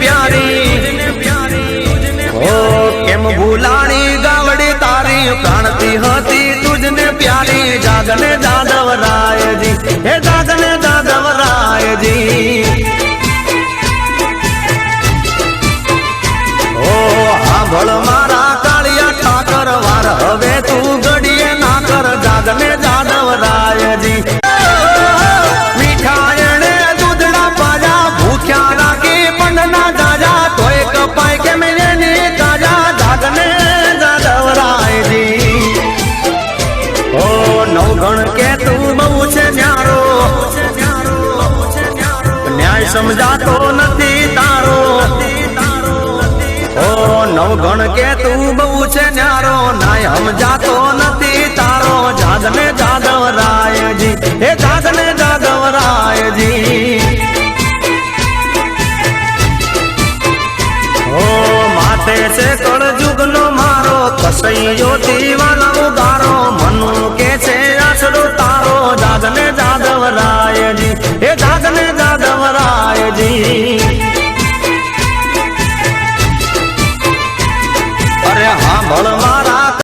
प्यारी ओ केम भूलाणी गावड़ी तारी प्राणती होती तुझने प्यारी जागने जादव राय जी हे जागने जादव राय जी ओ हांभळ मारा कालिया ठाकर वार हवे तू गड़िए ना कर जागने जादव राय जी मीठायणे दूधड़ा पाजा भूख्या राखी पंडना जाजा तोय कपाय के मेरे ने काजा जागने जादव राय जी ओ नवगण के तू बहु छे न्यारो न्याय समझातो नथी तारो ओ नवगण के तू बहु छे न्यारो न्याय समझातो नथी तारो जागने जादव राय जी हे जागने जादव राय जी ओ माथे से कल जुगनो मारो कसैयो दीवानो